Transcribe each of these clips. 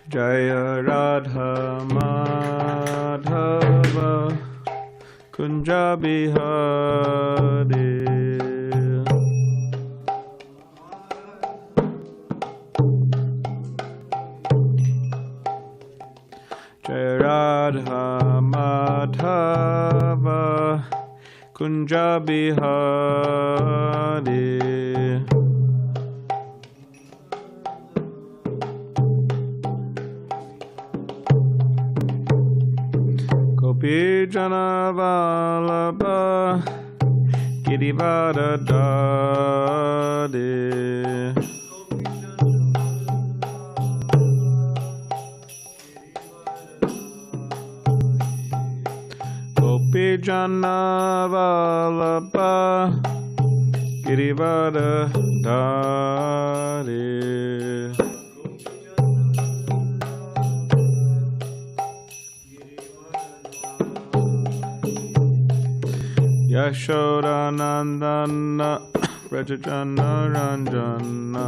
Jaya Radha Madhava Kunja Bihari. Jaya Radha Madhava Kunja Bihari. Gopi Jana Vallabha Girivara Dade. Gopi Jana Vallabha Girivara Dade. Yashodanandana Rajajana Ranjana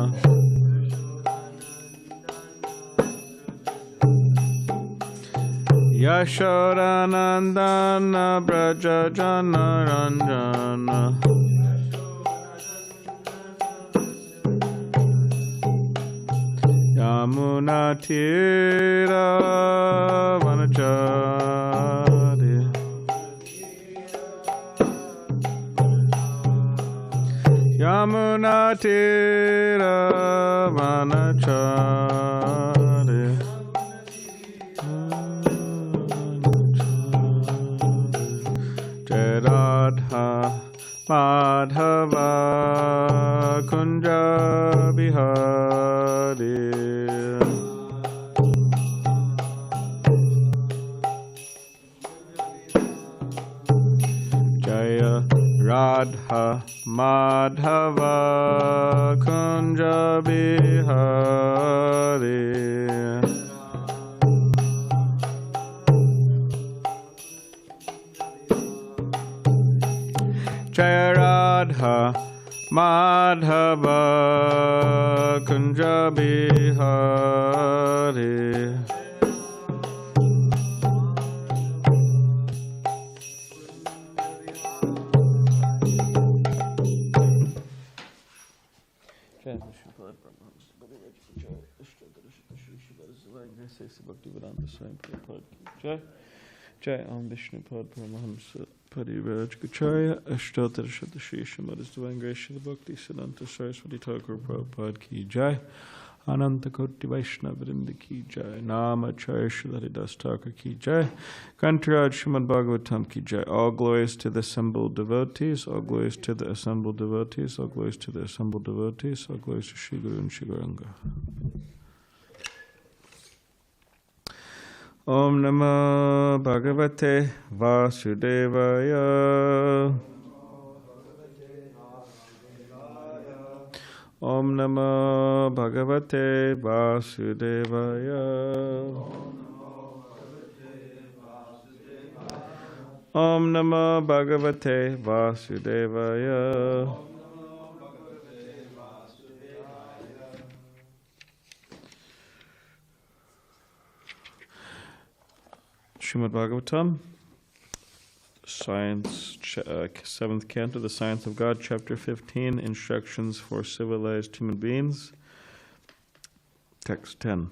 Yashodanandana Brajajana Ranjana Yamuna Tira Vanachari Yamuna Tira Vanachari Jai Radha Madhava Kunja Bihari. Jaya Radha Madhava Kunja Bihari. Jaya Radha Madhava Kunja Bihari. Jai Om Vishnu Pad Paramahamsa Parivraj Gacharya Ashtotar Shatashi Srimad Bhagavatam Bhakti Siddhanta Saraswati Thakur Prabhupada Ki Jai Ananta Koti Vaishnava Vrinda Ki Jai Nama Acharya Sri Das Thakur Ki Jai Kantaraj Srimad Bhagavatam Ki Jai. All glories to the assembled devotees, all glories to the assembled devotees, all glories to the assembled devotees, all glories to Shri Guru and Shri Gauranga. Om Namo Bhagavate Vasudevaya. Om Namo Bhagavate Vasudevaya. Om Namo Bhagavate Vasudevaya. Srimad Bhagavatam, Science, 7th Canto, The Science of God, Chapter 15, Instructions for Civilized Human Beings, Text 10.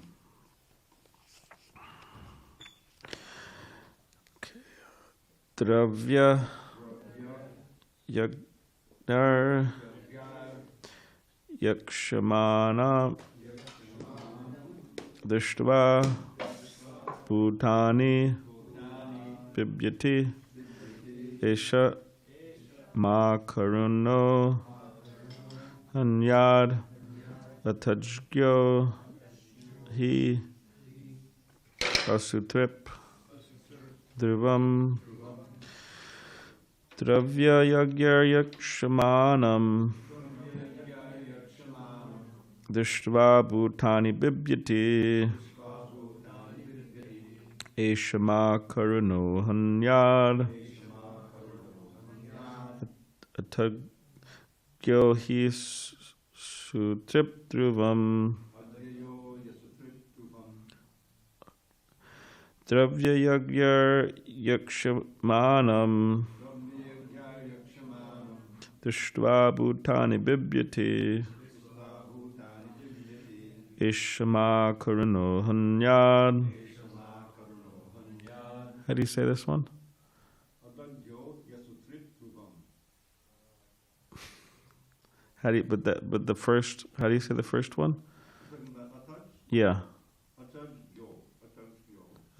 Okay. Dravya Yagnar Yakshamana Dishtva Bhutani Bibyati Esha Ma Karuno Anyad Atajgyo Hi Asutrip Dhruvam Dravya Yagyar Yakshamanam Dishtva Bhutani Bibyati Eshama Karuno Hanyad Atagyo Hi Sutrip Dhruvam Dravya yagyar yakshamanam Drishtva bhutani bibyati Ishama karuno hanyad. How do you say this one? How do you, but the first, how do you say the first one? Yeah.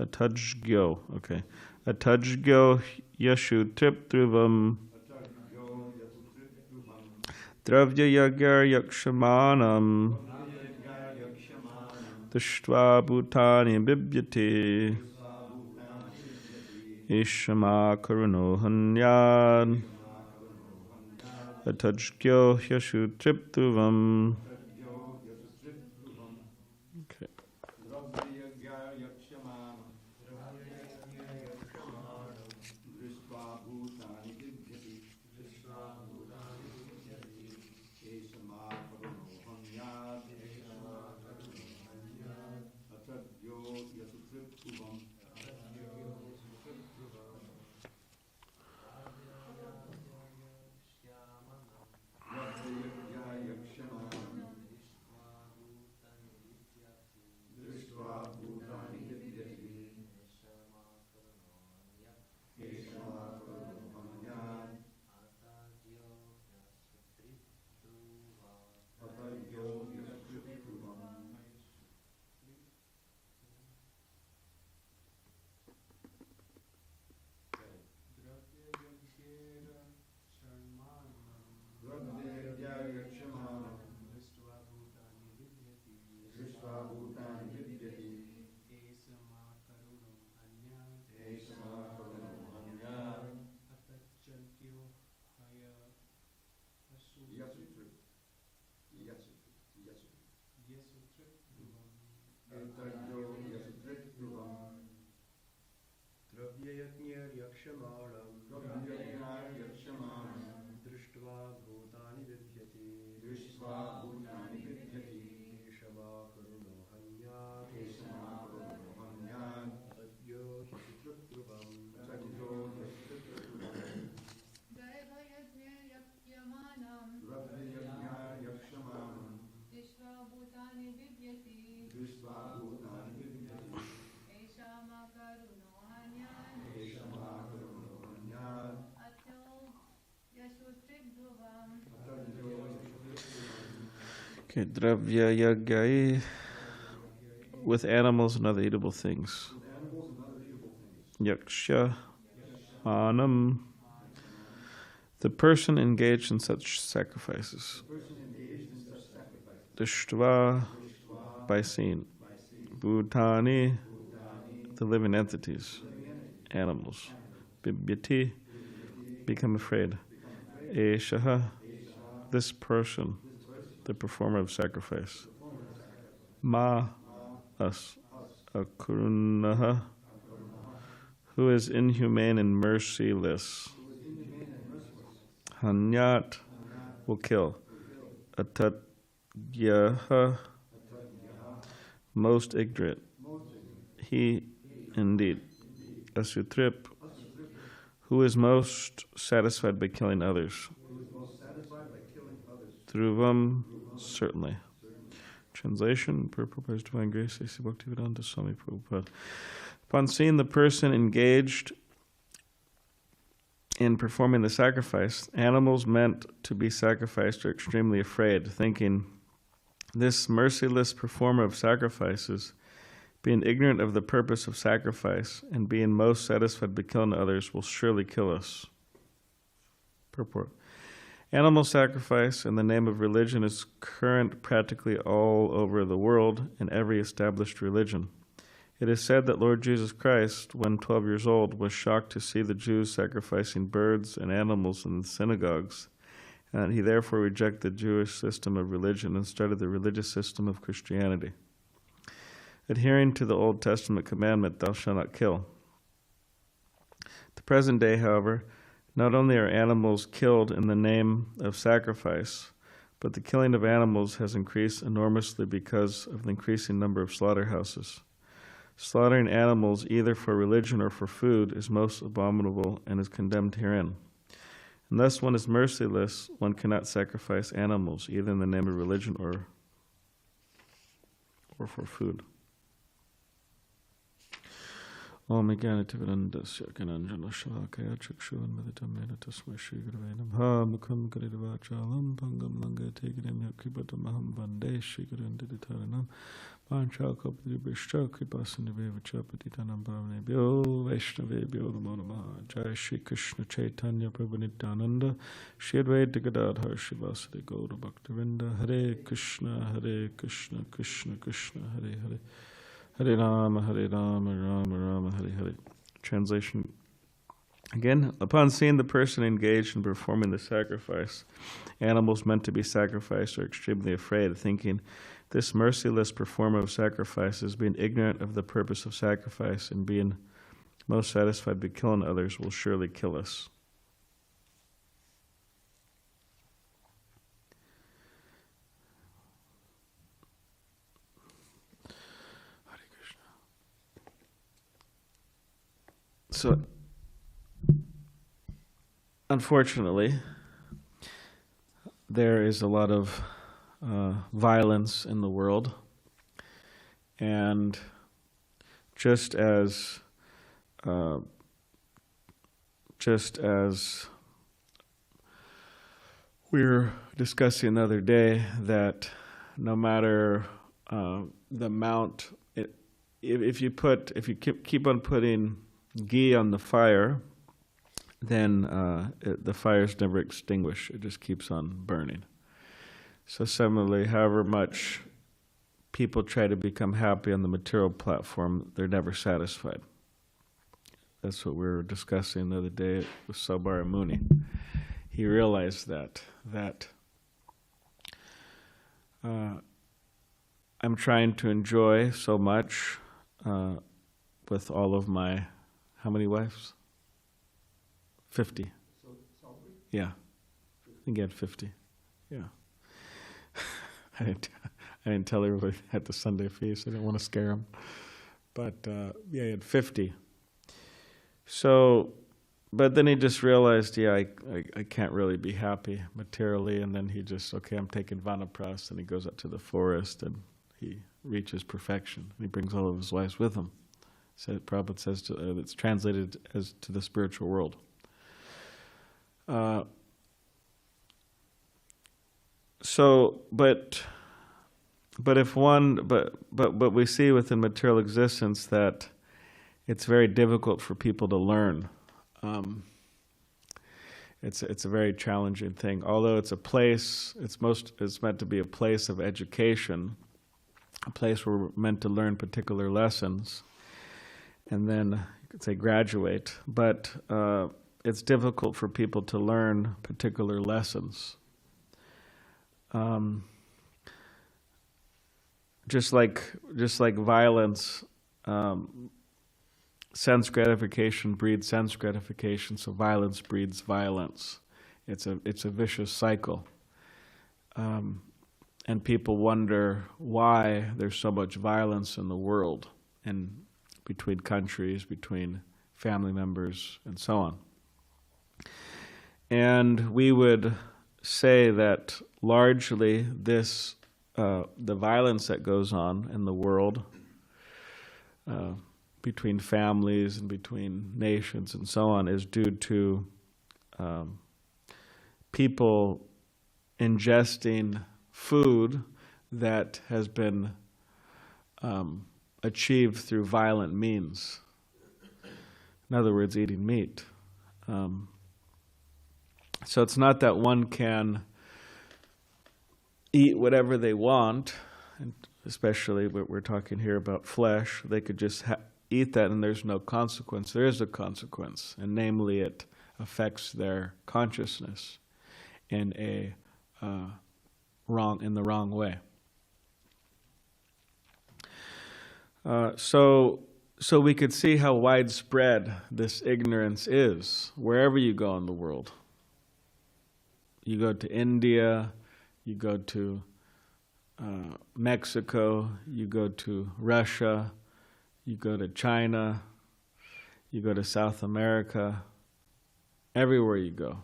Atujgyo. Okay. Atujgyo yashu trip dhruvam Dravya yagyar yakshamanam Drishtva bhutani bibyati Ishama karuno hanyad Atujgyo yashu trip dhruvam. Okay. Okay, dravya yagyai, with animals and other eatable things. Yaksha anam, the person engaged in such sacrifices. Drishtva, by seeing. Bhutani, the living entities, animals. Bibyati, become afraid. Eshaha, this person, the performer of sacrifice. Ma, us. Akurunaha, who is inhumane and merciless. Hanyat, will kill. Atatyaha, most ignorant. He, indeed. Asutrip, who is most satisfied by killing others. Dhruvam, certainly. Translation, per Prabhupada's Divine Grace, A.C. Bhaktivedanta Swami Prabhupada. Upon seeing the person engaged in performing the sacrifice, animals meant to be sacrificed are extremely afraid, thinking, this merciless performer of sacrifices, being ignorant of the purpose of sacrifice and being most satisfied by killing others, will surely kill us. Purport. Animal sacrifice in the name of religion is current practically all over the world in every established religion. It is said that Lord Jesus Christ, when 12 years old, was shocked to see the Jews sacrificing birds and animals in the synagogues, and he therefore rejected the Jewish system of religion and started the religious system of Christianity, adhering to the Old Testament commandment, thou shalt not kill. At the present day, however, not only are animals killed in the name of sacrifice, but the killing of animals has increased enormously because of the increasing number of slaughterhouses. Slaughtering animals either for religion or for food is most abominable and is condemned herein. Unless one is merciless, one cannot sacrifice animals, either in the name of religion or for food. Om Jnanativedandasya Gyananjana Shalakaya Chakshuvamritamena Tasmai Shri Gurave Namaha Mukham Karidavachalam Pangam Langate Gidam Yakibatamaham Vande Shri Gurandiditaranam Panchakalpadribhishcha Kripasiniveva Chapatitanam Bhavanebhyo Vaishnavebhyo Namo Namaha. Jai Shri Krishna Chaitanya Prabhu Nityananda Shri Advaita Gadadhar Shivasadi Gaura Bhaktivinoda Hare Krishna Krishna Krishna Hare Hare Hare Rama, Rama Rama, Hare Hare. Translation. Again, upon seeing the person engaged in performing the sacrifice, animals meant to be sacrificed are extremely afraid, thinking, this merciless performer of sacrifices, being ignorant of the purpose of sacrifice and being most satisfied by killing others, will surely kill us. So, unfortunately, there is a lot of violence in the world, and just as we were discussing the other day, that no matter the amount, if you keep on putting ghee on the fire, then the fire's never extinguished. It just keeps on burning. So similarly, however much people try to become happy on the material platform, they're never satisfied. That's what we were discussing the other day with Sabara Muni. He realized that I'm trying to enjoy so much with all of my, how many wives? 50. Yeah. I think he had 50. Yeah. I didn't tell everybody at the Sunday feast. I didn't want to scare him. But yeah, he had 50. So, but then he just realized, I can't really be happy materially. And then he just, I'm taking Vanapras, and he goes up to the forest and he reaches perfection. And he brings all of his wives with him. So Prabhupada says it's translated as to the spiritual world. But we see within material existence that it's very difficult for people to learn. It's a very challenging thing. Although it's a place, it's meant to be a place of education, a place where we're meant to learn particular lessons, and then you could say graduate. But it's difficult for people to learn particular lessons. Just like violence, sense gratification breeds sense gratification, so violence breeds violence. It's a vicious cycle. And people wonder why there's so much violence in the world, and between countries, between family members, and so on. And we would say that largely this, the violence that goes on in the world, between families and between nations and so on, is due to people ingesting food that has been achieved through violent means. In other words, eating meat. So it's not that one can eat whatever they want, and especially we're talking here about flesh. They could just eat that and there's no consequence. There is a consequence, and namely it affects their consciousness in the wrong way. So we could see how widespread this ignorance is wherever you go in the world. You go to India, you go to Mexico, you go to Russia, you go to China, you go to South America, everywhere you go,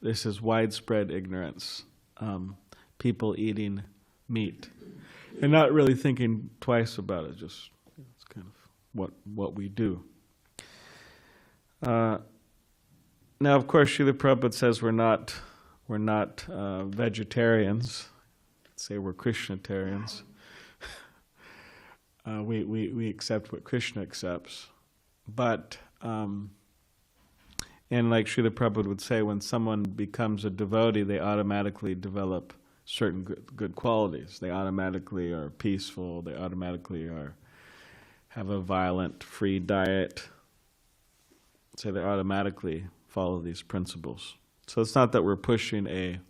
this is widespread ignorance. People eating meat and not really thinking twice about it. Just it's kind of what we do. Now, of course, Srila Prabhupada says we're not vegetarians. Say we're Krishnatarians. We accept what Krishna accepts, but and like Srila Prabhupada would say, when someone becomes a devotee, they automatically develop certain good qualities. They automatically are peaceful. They automatically have a violent, free diet. So they automatically follow these principles. So it's not that we're pushing a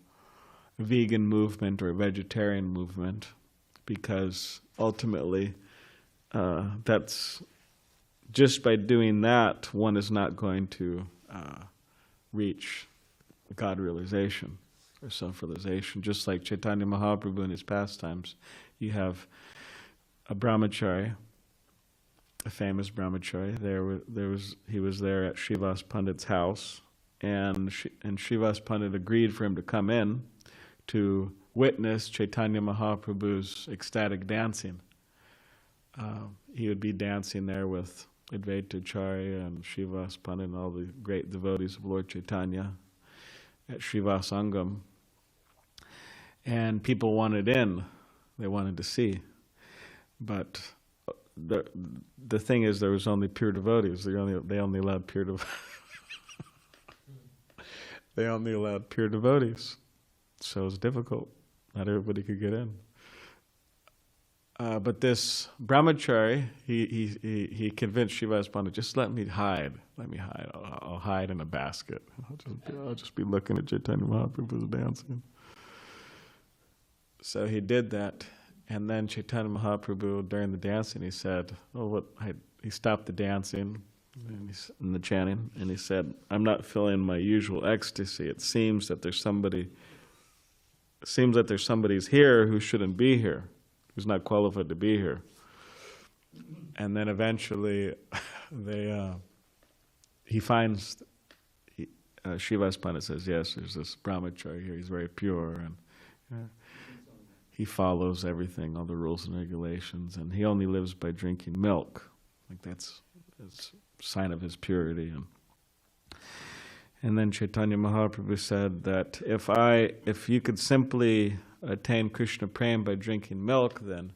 vegan movement or a vegetarian movement, because ultimately that's just by doing that, one is not going to reach God realization or self-realization. Just like Chaitanya Mahaprabhu in his pastimes, you have a brahmachari, a famous brahmachari. He was there at Srivas Pandit's house, and Srivas Pandit agreed for him to come in to witness Chaitanya Mahaprabhu's ecstatic dancing. He would be dancing there with Advaita Acharya and Srivas Pandit and all the great devotees of Lord Chaitanya at Srivas Angam. And people wanted in, they wanted to see. But the thing is, there was only pure devotees. They only allowed pure they only allowed pure devotees. So it was difficult. Not everybody could get in. But this brahmachari, he convinced Srivas Pandit, just let me hide. Let me hide. I'll hide in a basket. I'll just be looking at Chaitanya Mahaprabhu's dancing. So he did that, and then Chaitanya Mahaprabhu, during the dancing, he said, he stopped the dancing and the chanting, and he said, I'm not feeling my usual ecstasy. It seems that there's somebody's here who shouldn't be here, who's not qualified to be here. And then eventually he finds, Srivas Pandit says, yes, there's this brahmachari here, he's very pure, and he follows everything, all the rules and regulations, and he only lives by drinking milk. Like that's a sign of his purity. And then Chaitanya Mahaprabhu said that if you could simply attain Krishna Prem by drinking milk, then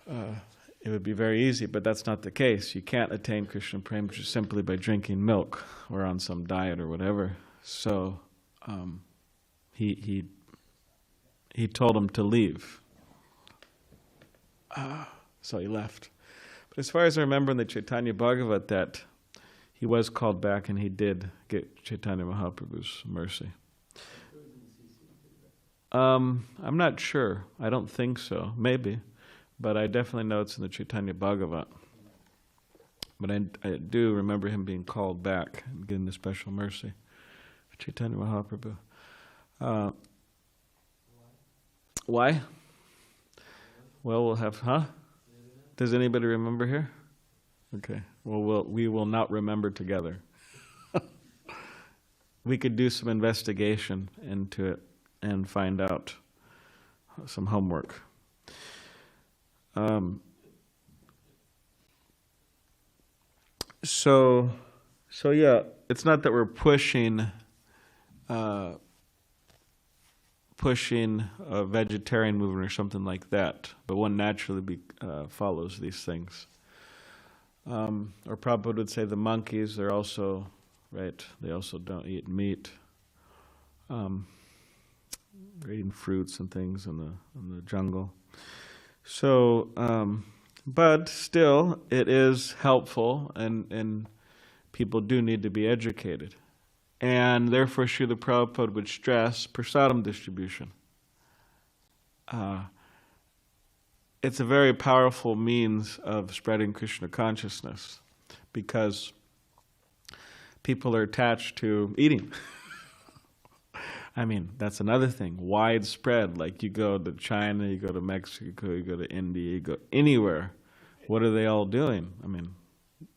it would be very easy, but that's not the case. You can't attain Krishna Prem just simply by drinking milk or on some diet or whatever. So he told him to leave. So he left. But as far as I remember in the Chaitanya Bhagavat, that he was called back and he did get Chaitanya Mahaprabhu's mercy. I'm not sure. I don't think so. Maybe. But I definitely know it's in the Chaitanya Bhagavat. But I do remember him being called back and getting the special mercy for Chaitanya Mahaprabhu. Why? Well, we'll have, Does anybody remember here? Okay. Well, we will not remember together. We could do some investigation into it and find out some homework. So yeah, it's not that we're pushing a vegetarian movement or something like that, but one naturally follows these things. Or Prabhupada would say the monkeys, they're also, right, they also don't eat meat. They're eating fruits and things in the jungle. So, but still, it is helpful, and people do need to be educated. And therefore, Srila Prabhupada would stress prasadam distribution. It's a very powerful means of spreading Krishna consciousness, because people are attached to eating. I mean, that's another thing, widespread. Like you go to China, you go to Mexico, you go to India, you go anywhere, what are they all doing? I mean,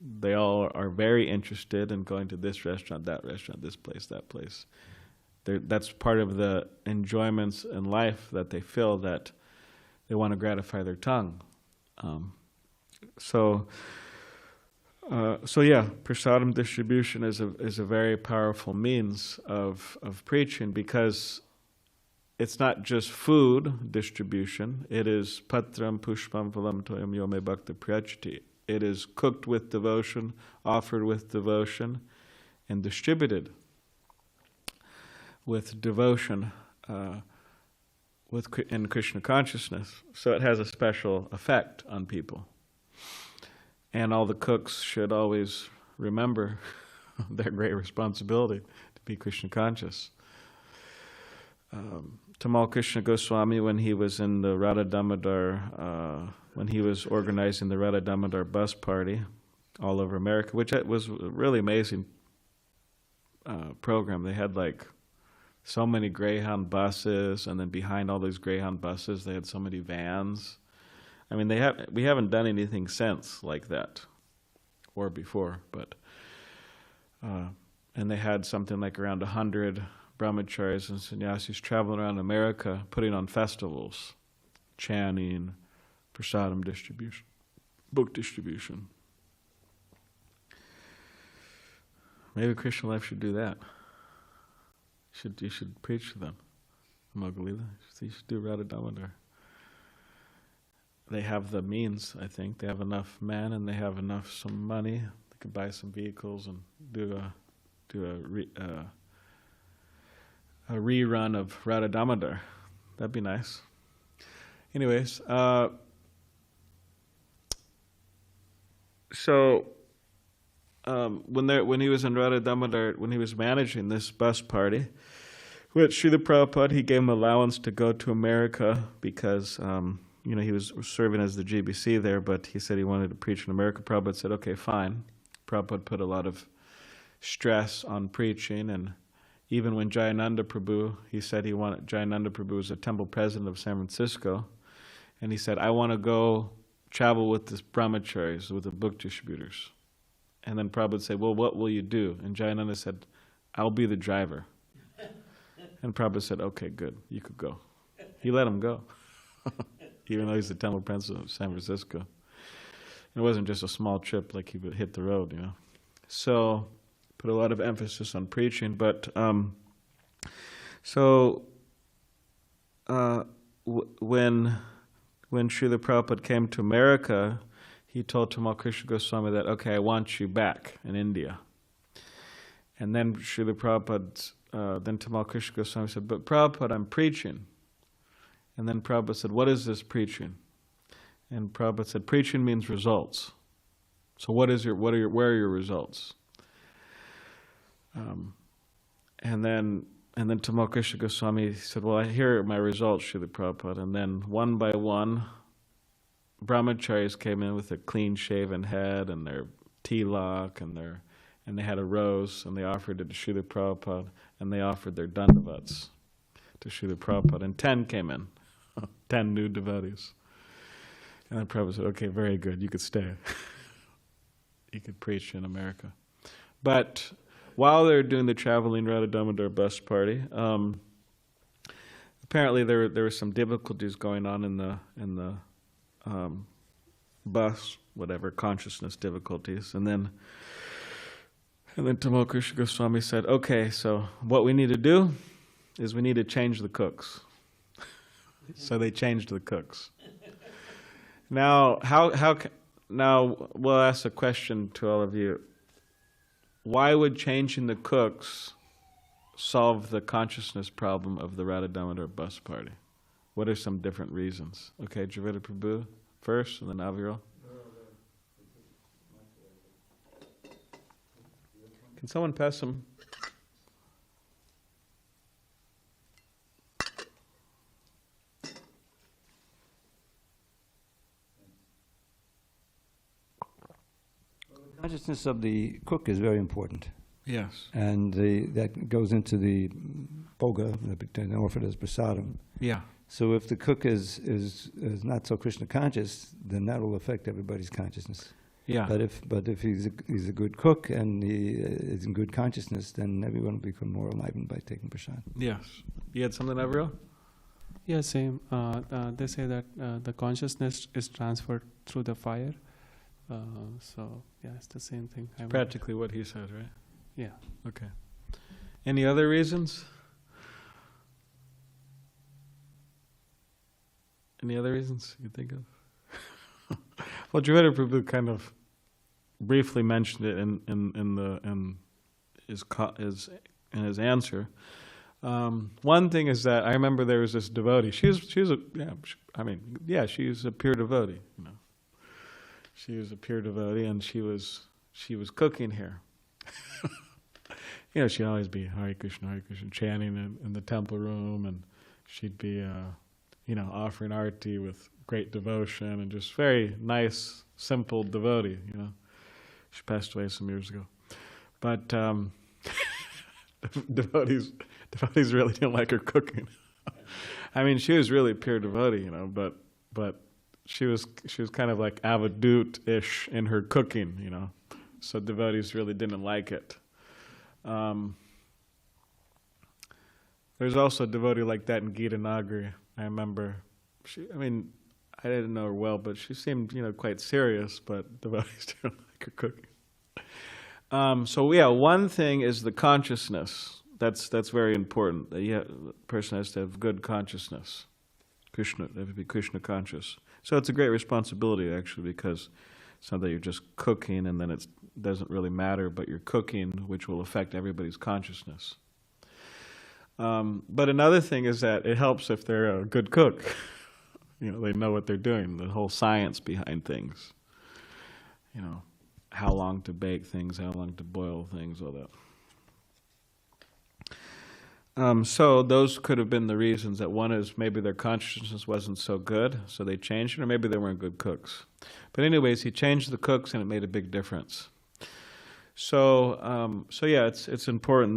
they all are very interested in going to this restaurant, this place, that place. That's part of the enjoyments in life that they feel, that they want to gratify their tongue. So yeah, prasadam distribution is a very powerful means of preaching, because it's not just food distribution. It is patram pushpam phalam toyam yo me bhakta priyachati. It is cooked with devotion, offered with devotion, and distributed with devotion in Krishna consciousness. So it has a special effect on people. And all the cooks should always remember their great responsibility to be Krishna conscious. Tamal Krishna Goswami, when he was in the Radha Damodar, when he was organizing the Radha Damodar bus party all over America, which was a really amazing program. They had like so many Greyhound buses, and then behind all these Greyhound buses, they had so many vans. I mean, we haven't done anything since like that, or before, but and they had something like around 100 brahmacharis and sannyasis traveling around America, putting on festivals, chanting, prasadam distribution, book distribution. Maybe Krishna Life should do that. You should preach to them. Mogalila, you should do Radha Damodar. They have the means, I think. They have enough men, and they have some money. They could buy some vehicles and do a rerun of Radha Damodar. That'd be nice. Anyways, when he was in Radha Damodar, when he was managing this bus party, with Srila Prabhupada, he gave him allowance to go to America because he was serving as the GBC there, but he said he wanted to preach in America. Prabhupada said, okay, fine. Prabhupada put a lot of stress on preaching, and even when Jayananda Prabhu, he said Jayananda Prabhu was a temple president of San Francisco, and he said, I want to go travel with the brahmacharis, with the book distributors. And then Prabhupada said, well, what will you do? And Jayananda said, I'll be the driver. And Prabhupada said, okay, good, you could go. He let him go, even though he's the temple president of San Francisco. And it wasn't just a small trip like he would hit the road, So, put a lot of emphasis on preaching. But, when Srila Prabhupada came to America, he told Tamal Krishna Goswami that, okay, I want you back in India. And then Srila Prabhupada, then Tamal Krishna Goswami said, but Prabhupada, I'm preaching. And then Prabhupada said, what is this preaching? And Prabhupada said, preaching means results. So where are your results? And then Tamal Krishna Goswami said, well, here are my results, Srila Prabhupada. And then one by one, brahmacharis came in with a clean-shaven head and their tilak and they had a rose, and they offered it to Srila Prabhupada, and they offered their dandavats to Srila Prabhupada, and 10 came in, 10 new devotees. And then Prabhupada said, okay, very good, you could stay. You could preach in America. But while they were doing the traveling Radha Damodar bus party, apparently there were some difficulties going on in the bus, whatever, consciousness difficulties. And then Tamal Krishna Goswami said, okay, so what we need to do is we need to change the cooks. So they changed the cooks. Now, now we'll ask a question to all of you. Why would changing the cooks solve the consciousness problem of the Radha Damodar bus party? What are some different reasons? Okay, Javita Prabhu first, and then Aviral. Can someone pass some? Consciousness of the cook is very important. Yes. And that goes into the boga, offered as prasadam. Yeah. So if the cook is not so Krishna conscious, then that will affect everybody's consciousness. Yeah. But if he's a good cook and he is in good consciousness, then everyone will become more enlightened by taking prasad. Yes. You had something, Avril? Yeah, same. They say that the consciousness is transferred through the fire. So yeah, it's the same thing. Practically what he said, right? Yeah. Okay. Any other reasons? Any other reasons you think of? Well, Jiveta Prabhu kind of briefly mentioned it in his answer. One thing is that I remember there was this devotee. She's a pure devotee. You know, she was a pure devotee, and she was cooking here. You know, she'd always be Hare Krishna, chanting in the temple room, and she'd be, offering arati with great devotion, and just very nice, simple devotee. You know, she passed away some years ago, but devotees really didn't like her cooking. I mean, she was really pure devotee, you know, but she was kind of like avadut-ish in her cooking, you know, so devotees really didn't like it. There's also a devotee like that in Gita Nagari. I remember, I didn't know her well, but she seemed, quite serious, but devotees didn't like her cooking. One thing is the consciousness. That's very important. The person has to have good consciousness. They have to be Krishna conscious. So it's a great responsibility, actually, because it's not that you're just cooking and then it doesn't really matter, but you're cooking, which will affect everybody's consciousness. But another thing is that it helps if they're a good cook. They know what they're doing, the whole science behind things. How long to bake things, how long to boil things, all that. So those could have been the reasons. That one is maybe their consciousness wasn't so good, so they changed it, or maybe they weren't good cooks. But anyways, he changed the cooks, and it made a big difference. So it's important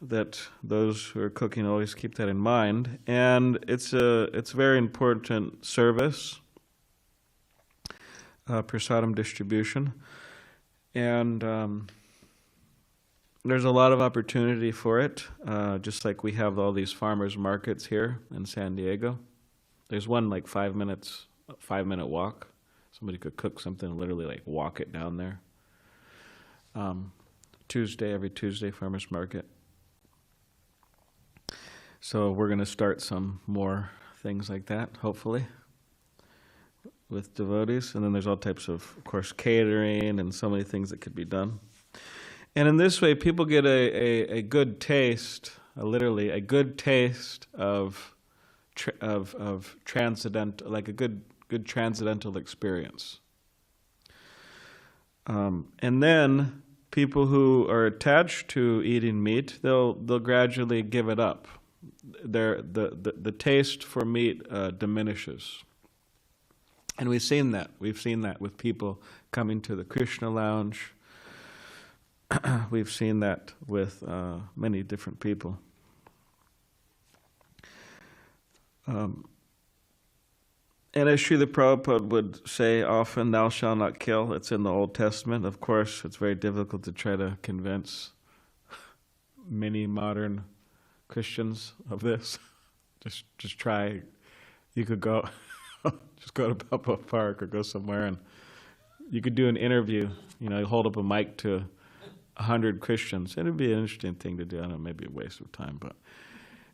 that those who are cooking always keep that in mind, and it's a very important service, prasadam distribution, and there's a lot of opportunity for it, just like we have all these farmers markets here in San Diego. There's one like 5-minute walk. Somebody could cook something, literally like walk it down there. Every Tuesday, farmers market. So we're going to start some more things like that, hopefully, with devotees. And then there's all types of course, catering and so many things that could be done. And in this way, people get a good taste, literally a good taste of transcendental, like a good transcendental experience. And then people who are attached to eating meat, they'll gradually give it up. The taste for meat diminishes. And we've seen that. We've seen that with people coming to the Krishna lounge. We've seen that with many different people. And as Srila Prabhupada would say often, thou shalt not kill. It's in the Old Testament. Of course, it's very difficult to try to convince many modern Christians of this. Just try. You could go, just go to Balboa Park or go somewhere, and you could do an interview. Hold up a mic to 100 Christians. It'd be an interesting thing to do. I don't know, maybe a waste of time, but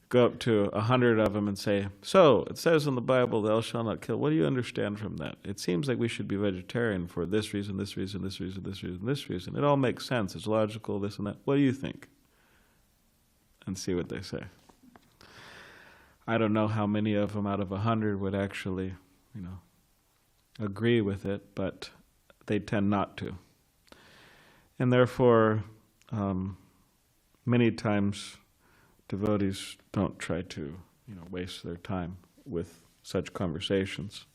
go up to 100 of them and say, so, it says in the Bible, thou shalt not kill. What do you understand from that? It seems like we should be vegetarian for this reason, this reason, this reason, this reason, this reason. It all makes sense. It's logical, this and that. What do you think? And see what they say. I don't know how many of them out of 100 would actually, agree with it, but they tend not to. And therefore, many times devotees don't try to, waste their time with such conversations.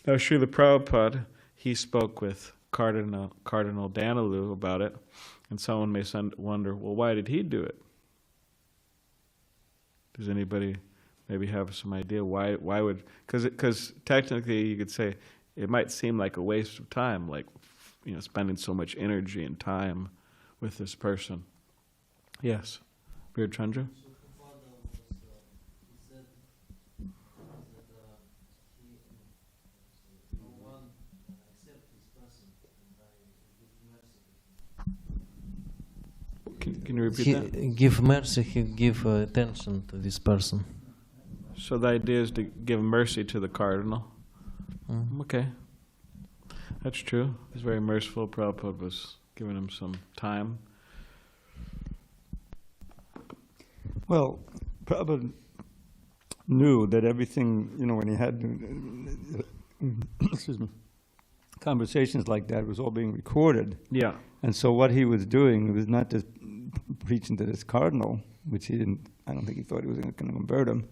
Now, Srila Prabhupada, he spoke with Cardinal Danilu about it, and someone may wonder, well, why did he do it? Does anybody maybe have some idea why would, because technically you could say it might seem like a waste of time, like, you know, spending so much energy and time with this person. Yes, Veer Chandra? Can you repeat that? He give mercy, he give attention to this person. So the idea is to give mercy to the cardinal. Okay. That's true. He's very merciful. Prabhupada was giving him some time. Well, Prabhupada knew that everything, you know, when he had excuse me, conversations like that, was all being recorded. Yeah. And so what he was doing was not just preaching to this cardinal, which he didn't, I don't think he thought he was going to convert him,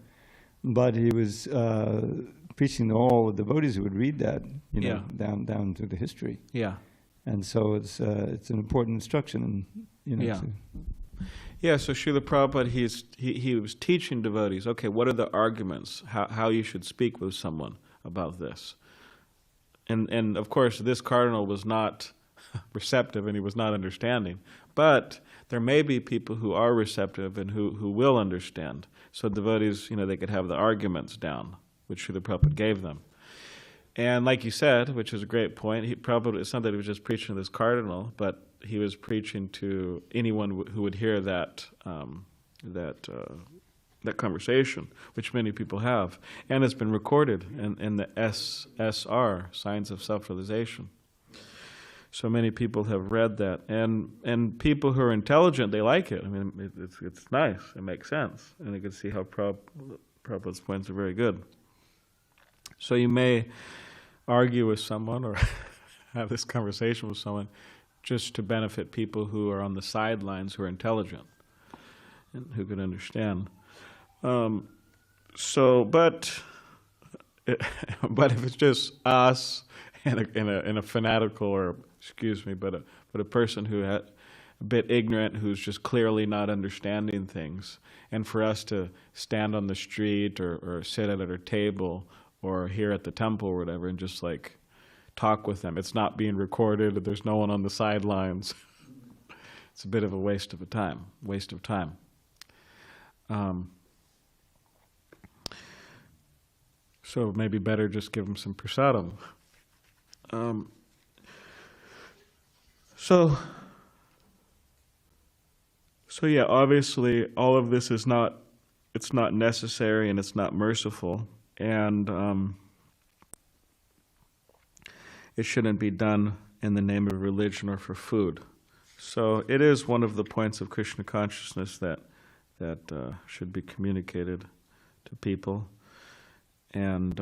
but he was preaching to all the devotees who would read that, you know, down to the history. Yeah. And so it's an important instruction, and you know. Yeah. Yeah. So Srila Prabhupada, he was teaching devotees. Okay, what are the arguments? How you should speak with someone about this? And of course, this cardinal was not receptive, and he was not understanding. But there may be people who are receptive and who will understand. So devotees, you know, they could have the arguments down, which Srila Prabhupada gave them. And like you said, which is a great point, Prabhupada, it's not that he was just preaching to this cardinal, but he was preaching to anyone who would hear that conversation, which many people have. And it's been recorded in the SSR, Signs of Self-Realization. So many people have read that. And people who are intelligent, they like it. I mean, it's nice. It makes sense. And you can see how Prabhupada's points are very good. So you may argue with someone or have this conversation with someone just to benefit people who are on the sidelines, who are intelligent and who can understand. But if it's just us and a fanatical, or but a person who had a bit ignorant, who's just clearly not understanding things, and for us to stand on the street or sit at our table or here at the temple or whatever and just like talk with them, it's not being recorded, there's no one on the sidelines. It's a bit of a waste of time. So maybe better just give them some prasadam. So yeah, obviously all of this is it's not necessary and it's not merciful, and it shouldn't be done in the name of religion or for food. So it is one of the points of Krishna consciousness that should be communicated to people. And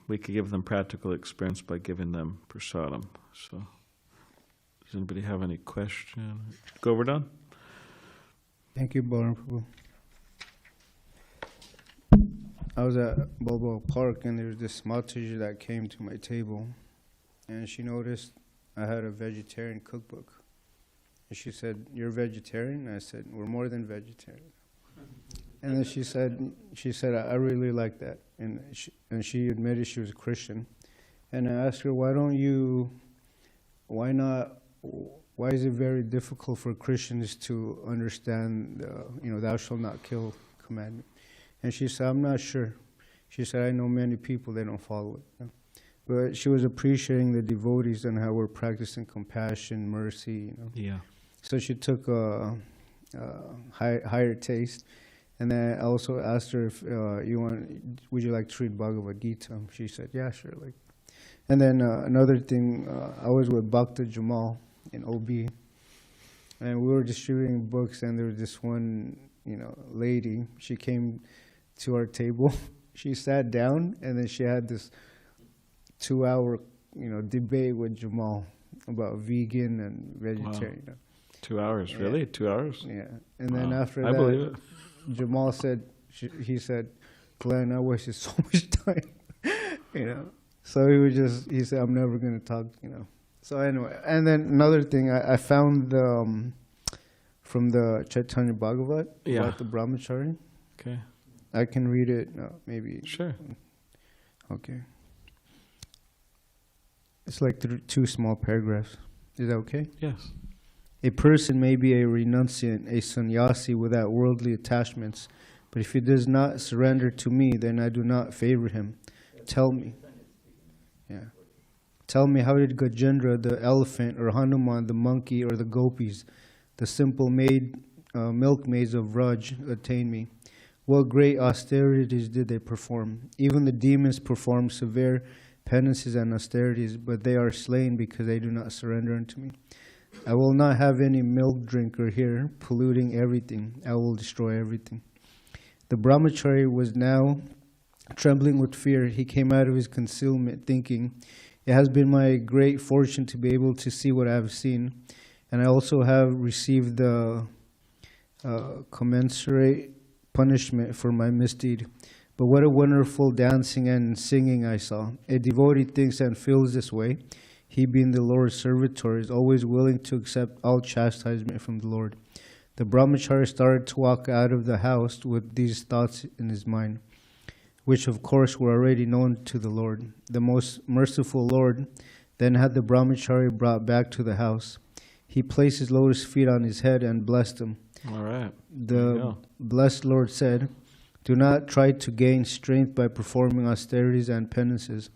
we could give them practical experience by giving them prasadam. So, does anybody have any question? Govardhan? Thank you, Balaram Prabhu. I was at Balboa Park, and there was this Mataji that came to my table, and she noticed I had a vegetarian cookbook. And she said, "You're vegetarian?" I said, "We're more than vegetarian." And then she said, "I really like that." And she admitted she was a Christian. And I asked her, why is it very difficult for Christians to understand, thou shalt not kill commandment? And she said, "I'm not sure." She said, "I know many people, they don't follow it." But she was appreciating the devotees and how we're practicing compassion, mercy. Yeah. So she took a higher taste. And then I also asked her if would you like to read Bhagavad Gita? She said, "Yeah, sure." And then another thing, I was with Bhakti Jamal in OB, and we were distributing books, and there was this one, lady. She came to our table. She sat down, and then she had this 2-hour, debate with Jamal about vegan and vegetarian. Wow. 2 hours, yeah. Really? 2 hours? Yeah. And then after I believe it. Jamal said, he said, "Glenn, I wasted so much time," So he said, "I'm never going to talk," So anyway, and then another thing, I found from the Chaitanya Bhagavat about the brahmachari. Okay. I can read it, maybe. Sure. Okay. It's like two small paragraphs. Is that okay? Yes. A person may be a renunciant, a sannyasi without worldly attachments, but if he does not surrender to me, then I do not favor him. Tell me. Yeah. Tell me, how did Gajendra, the elephant, or Hanuman, the monkey, or the gopis, the simple milkmaids of Vraj, attain me? What great austerities did they perform? Even the demons perform severe penances and austerities, but they are slain because they do not surrender unto me. I will not have any milk drinker here, polluting everything. I will destroy everything. The brahmachari was now trembling with fear. He came out of his concealment, thinking, it has been my great fortune to be able to see what I have seen, and I also have received the commensurate punishment for my misdeed. But what a wonderful dancing and singing I saw. A devotee thinks and feels this way. He, being the Lord's servitor, is always willing to accept all chastisement from the Lord. The brahmachari started to walk out of the house with these thoughts in his mind, which of course were already known to the Lord. The most merciful Lord then had the brahmachari brought back to the house. He placed his lotus feet on his head and blessed him. All right. The blessed Lord said, do not try to gain strength by performing austerities and penances.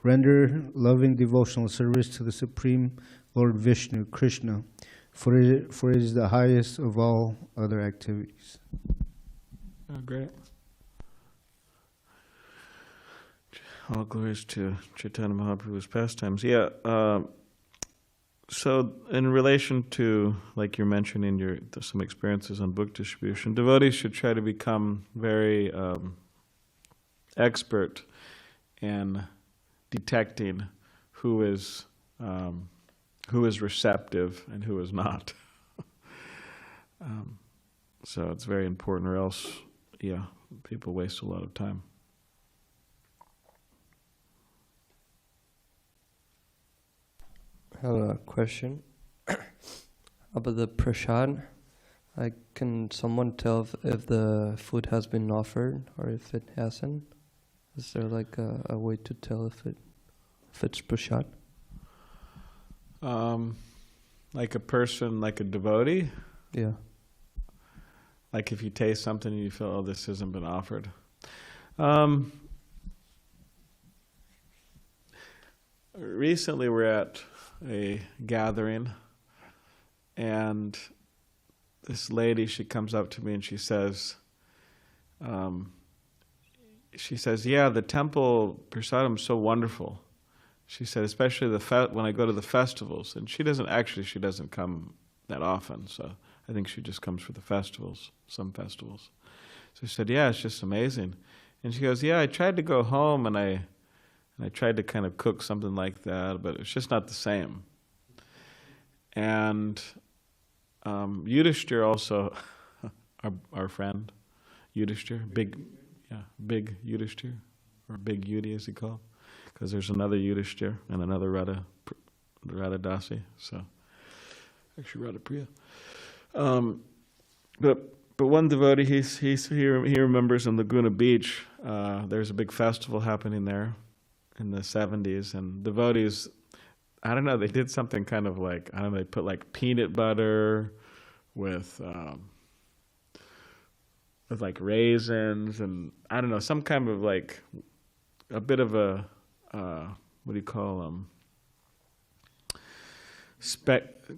Render loving devotional service to the Supreme Lord Vishnu, Krishna, for it is the highest of all other activities. Oh, great. All glories to Chaitanya Mahaprabhu's pastimes. Yeah. So in relation to, like you're mentioning, some experiences on book distribution, devotees should try to become very expert in detecting who is receptive and who is not. So it's very important, or else, yeah, people waste a lot of time. I have a question about the prasad. Can someone tell if the food has been offered or if it hasn't? Is there like a way to tell if it's prasad? Like a person, like a devotee? Yeah. Like if you taste something and you feel, oh, this hasn't been offered. Recently we're at a gathering, and this lady, she comes up to me and she says, yeah, the temple prasadam is so wonderful. She said, especially when I go to the festivals. And she doesn't come that often, so I think she just comes for the festivals, some festivals. So she said, yeah, it's just amazing. And she goes, yeah, I tried to go home and I tried to kind of cook something like that, but it's just not the same. And Yudhishthir also, our friend, Yudhishthir, big Yudhishthir, or big Yudi as he called, because there's another Yudhishthir and another Radha Dasi, so actually Radha Priya. But one devotee, he remembers in Laguna Beach, there's a big festival happening there in the 70s, and devotees, I don't know, they did something kind of like, I don't know, they put like peanut butter with like raisins and, I don't know, some kind of like a bit of a, what do you call them?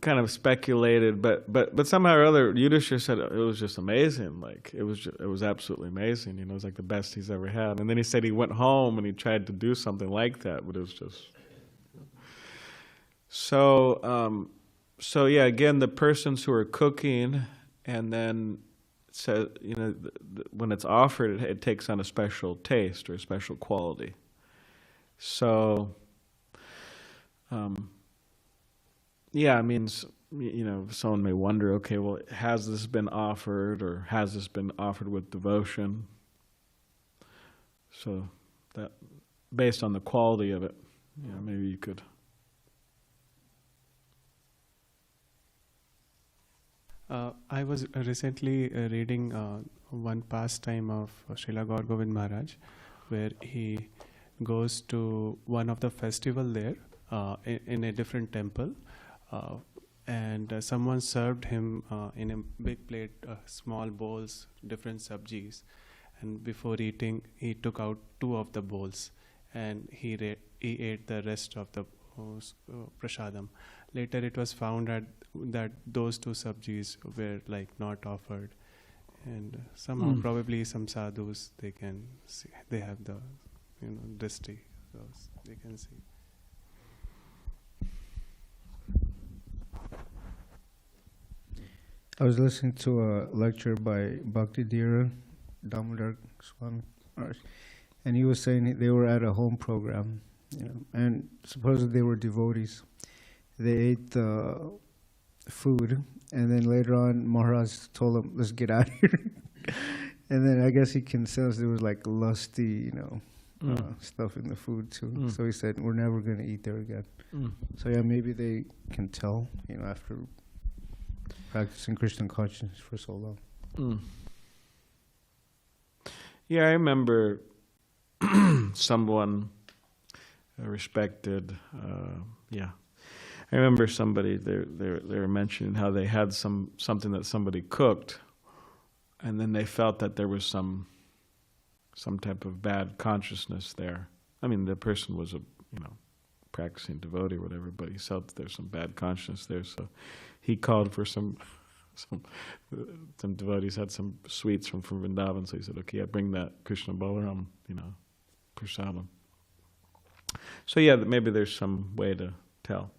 Kind of speculated, but somehow or other, Yudhishthira said it was just amazing. Like it was absolutely amazing. You know, it was like the best he's ever had. And then he said he went home and he tried to do something like that, but it was just. So yeah, again, the persons who are cooking, and then said, you know, when it's offered, it takes on a special taste or a special quality. So. Yeah, I mean, you know, someone may wonder, okay, well, has this been offered, or has this been offered with devotion? So that, based on the quality of it, you know, maybe you could. I was recently reading one pastime of Srila Gaur Govind Maharaj, where he goes to one of the festival there in a different temple, and someone served him in a big plate, small bowls, different sabjis, and before eating, he took out 2 of the bowls, and he ate the rest of the prasadam. Later, it was found that those 2 sabjis were like not offered, and somehow probably some sadhus they can see, they have the drishti, so they can see. I was listening to a lecture by Bhakti Damodar Swami, and he was saying they were at a home program, and supposedly they were devotees. They ate food, and then later on Maharaj told them, "Let's get out of here." And then I guess he can sense there was like lusty, stuff in the food too. So he said, "We're never going to eat there again." So yeah, maybe they can tell, after practicing Krishna consciousness for so long. Yeah, I remember someone respected. I remember somebody they were mentioning how they had something that somebody cooked, and then they felt that there was some type of bad consciousness there. I mean, the person was a practicing devotee or whatever, but he felt that there's some bad consciousness there, so he called for some devotees had some sweets from Vrindavan, so he said, "Okay, bring that Krishna Balaram, prasadam." So yeah, maybe there's some way to tell.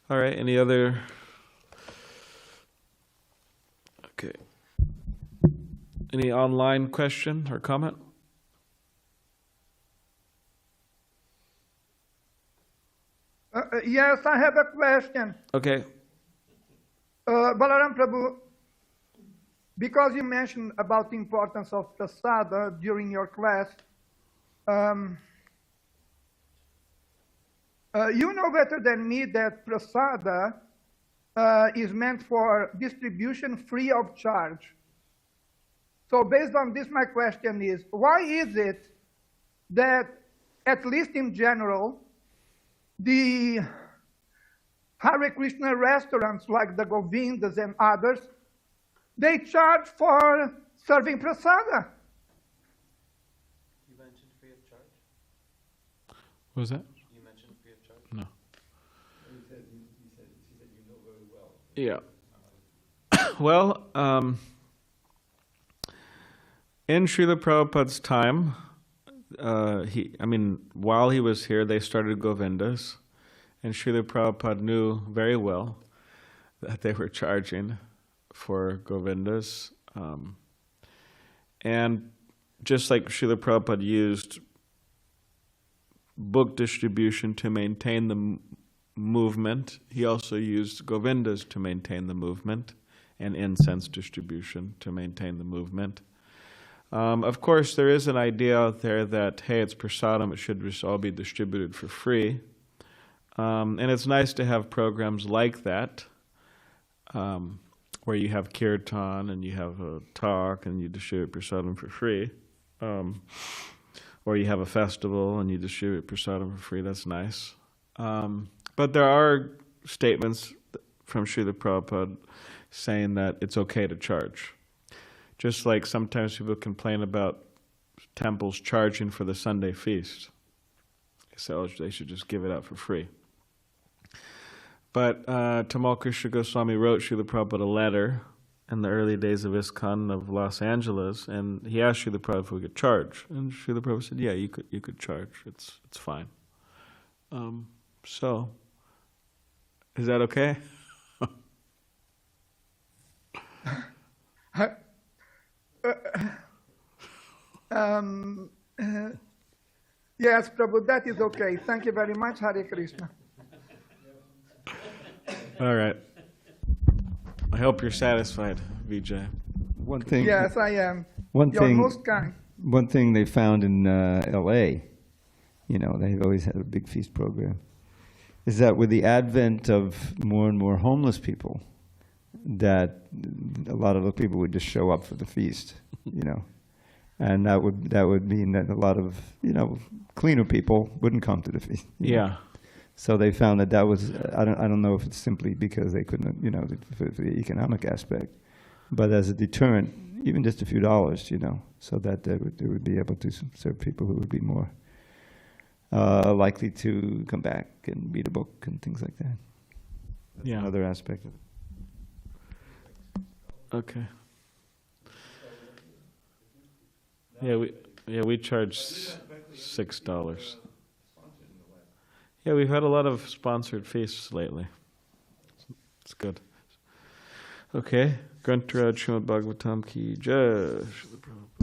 All right, any other? Okay. Any online question or comment? Yes, I have a question. Okay. Balaram Prabhu, because you mentioned about the importance of prasada during your class, you know better than me that prasada is meant for distribution free of charge. So based on this, my question is, why is it that, at least in general, the Hare Krishna restaurants like the Govindas and others, they charge for serving prasada? You mentioned free of charge? What was that? You mentioned free of charge? No. She said you know very well. Yeah. Well, in Srila Prabhupada's time, while he was here, they started Govindas, and Srila Prabhupada knew very well that they were charging for Govindas. And just like Srila Prabhupada used book distribution to maintain the movement, he also used Govindas to maintain the movement, and incense distribution to maintain the movement. Of course, there is an idea out there that, hey, it's prasadam, it should just all be distributed for free. And it's nice to have programs like that, where you have kirtan and you have a talk and you distribute prasadam for free. Or you have a festival and you distribute prasadam for free, that's nice. But there are statements from Srila Prabhupada saying that it's okay to charge. Just like sometimes people complain about temples charging for the Sunday feast. They say, oh, they should just give it out for free. But Tamal Krishna Goswami wrote Srila Prabhupada a letter in the early days of ISKCON of Los Angeles, and he asked Srila Prabhupada if we could charge. And Srila Prabhupada said, yeah, you could charge. It's fine. So, is that okay? Yes, Prabhu, that is okay. Thank you very much. Hare Krishna. All right. I hope you're satisfied, Vijay. One thing. Yes, I am. One You're thing. most kind. One thing they found in L.A. They've always had a big feast program, is that with the advent of more and more homeless people, that a lot of the people would just show up for the feast, you know, and that would mean that a lot of, you know, cleaner people wouldn't come to the feast. You know? Yeah. So they found that was, I don't know if it's simply because they couldn't, you know, for the economic aspect, but as a deterrent, even just a few dollars, you know, so that they would be able to serve people who would be more likely to come back and read a book and things like that. That's Yeah. another aspect of it. Okay. Yeah, we charge $6. Yeah, we've had a lot of sponsored feasts lately. It's good. Okay. Grantaraj Srimad Bhagavatam ki jai. Srila Prabhupada.